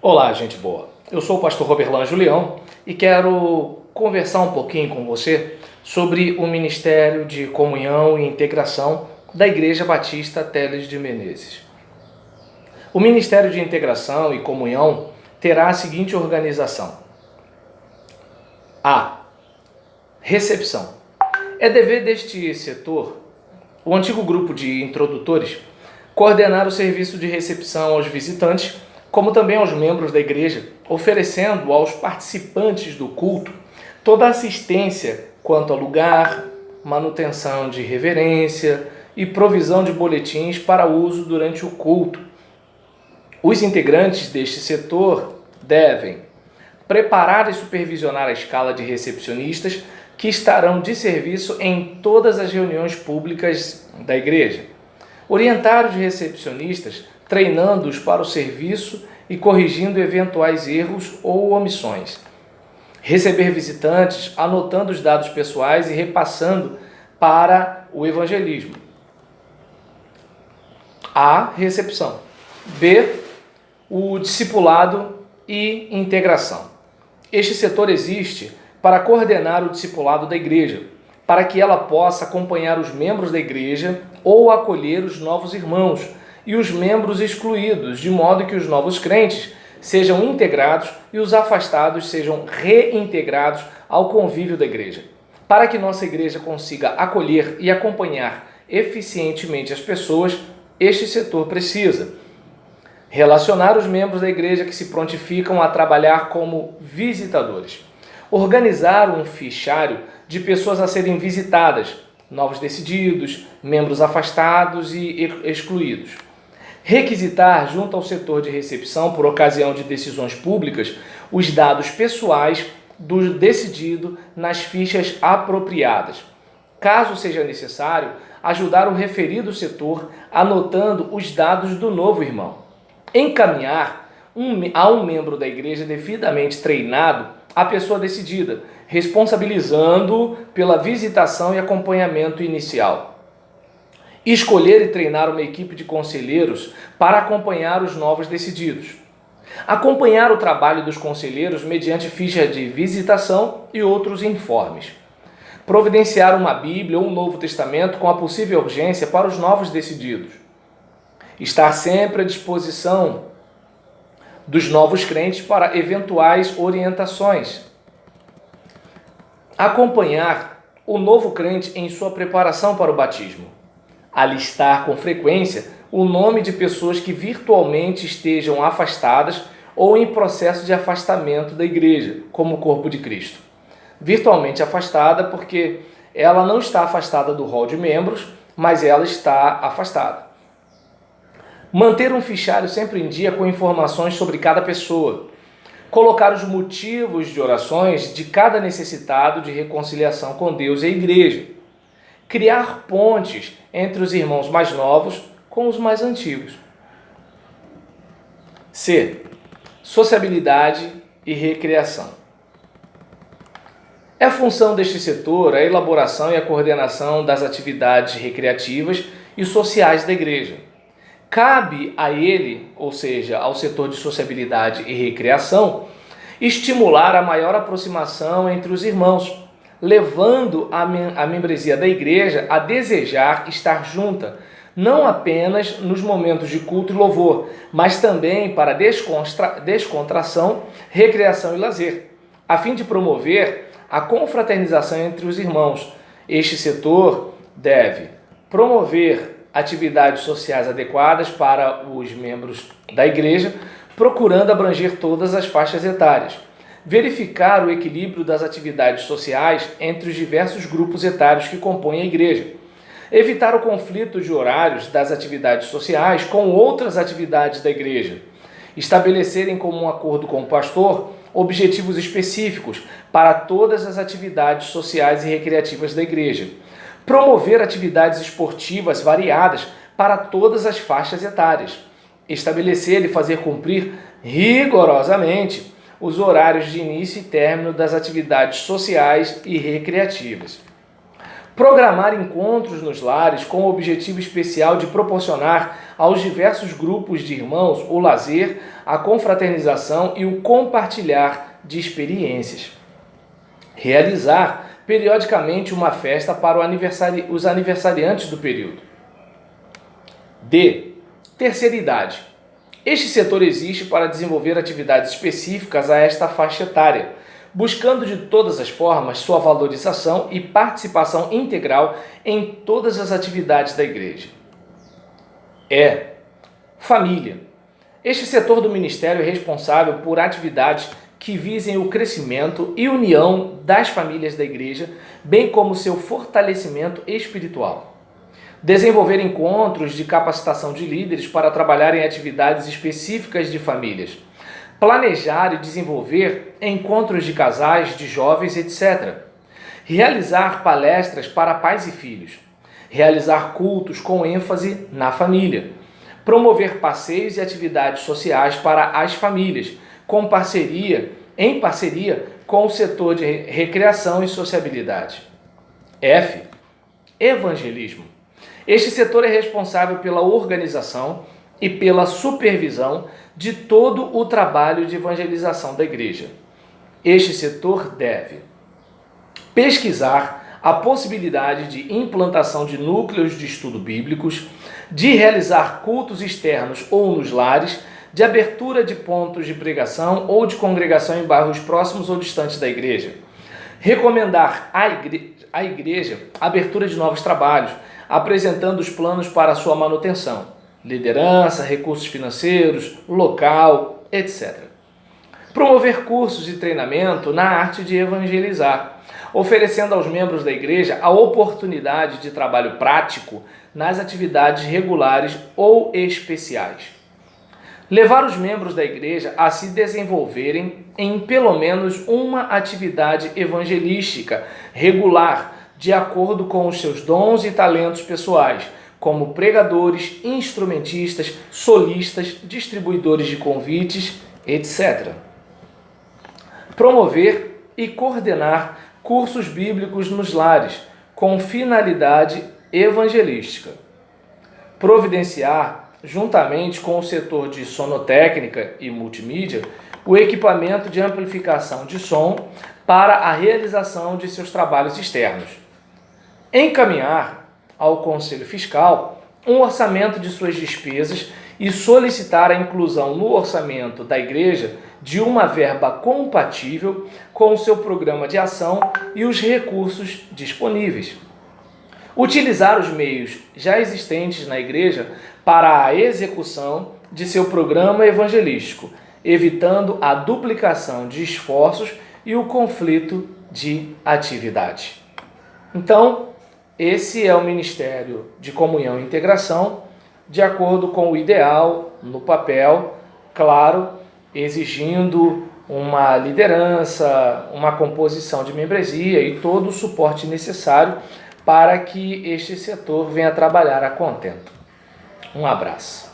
Olá, gente boa. Eu sou o pastor Roberlan Julião e quero conversar um pouquinho com você sobre o Ministério de Comunhão e Integração da Igreja Batista Teles de Menezes. O Ministério de Integração e Comunhão terá a seguinte organização: A. Recepção. É dever deste setor, o antigo grupo de introdutores, coordenar o serviço de recepção aos visitantes, como também aos membros da igreja, oferecendo aos participantes do culto toda a assistência quanto ao lugar, manutenção de reverência e provisão de boletins para uso durante o culto. Os integrantes deste setor devem preparar e supervisionar a escala de recepcionistas que estarão de serviço em todas as reuniões públicas da igreja, orientar os recepcionistas, treinando-os para o serviço e corrigindo eventuais erros ou omissões. Receber visitantes, anotando os dados pessoais e repassando para o evangelismo. A. Recepção. B. O discipulado e integração. Este setor existe para coordenar o discipulado da igreja, para que ela possa acompanhar os membros da igreja ou acolher os novos irmãos e os membros excluídos, de modo que os novos crentes sejam integrados e os afastados sejam reintegrados ao convívio da igreja. Para que nossa igreja consiga acolher e acompanhar eficientemente as pessoas, este setor precisa relacionar os membros da igreja que se prontificam a trabalhar como visitadores, organizar um fichário de pessoas a serem visitadas, novos decididos, membros afastados e excluídos. Requisitar junto ao setor de recepção, por ocasião de decisões públicas, os dados pessoais do decidido nas fichas apropriadas. Caso seja necessário, ajudar o referido setor anotando os dados do novo irmão. Encaminhar a um membro da igreja devidamente treinado a pessoa decidida, responsabilizando pela visitação e acompanhamento inicial. Escolher e treinar uma equipe de conselheiros para acompanhar os novos decididos. Acompanhar o trabalho dos conselheiros mediante ficha de visitação e outros informes. Providenciar uma Bíblia ou um Novo Testamento com a possível urgência para os novos decididos. Estar sempre à disposição dos novos crentes para eventuais orientações. Acompanhar o novo crente em sua preparação para o batismo. Alistar com frequência o nome de pessoas que virtualmente estejam afastadas ou em processo de afastamento da igreja, como o corpo de Cristo. Virtualmente afastada porque ela não está afastada do rol de membros, mas ela está afastada. Manter um fichário sempre em dia com informações sobre cada pessoa. Colocar os motivos de orações de cada necessitado de reconciliação com Deus e a igreja. Criar pontes entre os irmãos mais novos com os mais antigos. C. Sociabilidade e recreação. É função deste setor a elaboração e a coordenação das atividades recreativas e sociais da igreja. Cabe a ele, ou seja, ao setor de sociabilidade e recreação, estimular a maior aproximação entre os irmãos, levando a membresia da igreja a desejar estar junta, não apenas nos momentos de culto e louvor, mas também para descontração, recreação e lazer, a fim de promover a confraternização entre os irmãos. Este setor deve promover atividades sociais adequadas para os membros da igreja, procurando abranger todas as faixas etárias. Verificar o equilíbrio das atividades sociais entre os diversos grupos etários que compõem a igreja. Evitar o conflito de horários das atividades sociais com outras atividades da igreja. Estabelecer em comum acordo com o pastor objetivos específicos para todas as atividades sociais e recreativas da igreja. Promover atividades esportivas variadas para todas as faixas etárias. Estabelecer e fazer cumprir rigorosamente os horários de início e término das atividades sociais e recreativas. Programar encontros nos lares com o objetivo especial de proporcionar aos diversos grupos de irmãos o lazer, a confraternização e o compartilhar de experiências. Realizar periodicamente uma festa para os aniversariantes do período. D. Terceira idade. Este setor existe para desenvolver atividades específicas a esta faixa etária, buscando de todas as formas sua valorização e participação integral em todas as atividades da igreja. E. Família. Este setor do ministério é responsável por atividades que visem o crescimento e união das famílias da igreja, bem como seu fortalecimento espiritual. Desenvolver encontros de capacitação de líderes para trabalhar em atividades específicas de famílias. Planejar e desenvolver encontros de casais, de jovens, etc. Realizar palestras para pais e filhos. Realizar cultos com ênfase na família. Promover passeios e atividades sociais para as famílias, em parceria com o setor de recreação e sociabilidade. F. Evangelismo. Este setor é responsável pela organização e pela supervisão de todo o trabalho de evangelização da igreja. Este setor deve pesquisar a possibilidade de implantação de núcleos de estudo bíblicos, de realizar cultos externos ou nos lares, de abertura de pontos de pregação ou de congregação em bairros próximos ou distantes da igreja. Recomendar à igreja a abertura de novos trabalhos, apresentando os planos para sua manutenção, liderança, recursos financeiros, local, etc. Promover cursos de treinamento na arte de evangelizar, oferecendo aos membros da igreja a oportunidade de trabalho prático nas atividades regulares ou especiais. Levar os membros da igreja a se desenvolverem em pelo menos uma atividade evangelística regular, de acordo com os seus dons e talentos pessoais, como pregadores, instrumentistas, solistas, distribuidores de convites, etc. Promover e coordenar cursos bíblicos nos lares, com finalidade evangelística. Providenciar, juntamente com o setor de sonotécnica e multimídia, o equipamento de amplificação de som para a realização de seus trabalhos externos. Encaminhar ao Conselho Fiscal um orçamento de suas despesas e solicitar a inclusão no orçamento da igreja de uma verba compatível com o seu programa de ação e os recursos disponíveis. Utilizar os meios já existentes na igreja para a execução de seu programa evangelístico, evitando a duplicação de esforços e o conflito de atividade. Então, esse é o Ministério de Comunhão e Integração, de acordo com o ideal no papel, claro, exigindo uma liderança, uma composição de membresia e todo o suporte necessário para que este setor venha trabalhar a contento. Um abraço.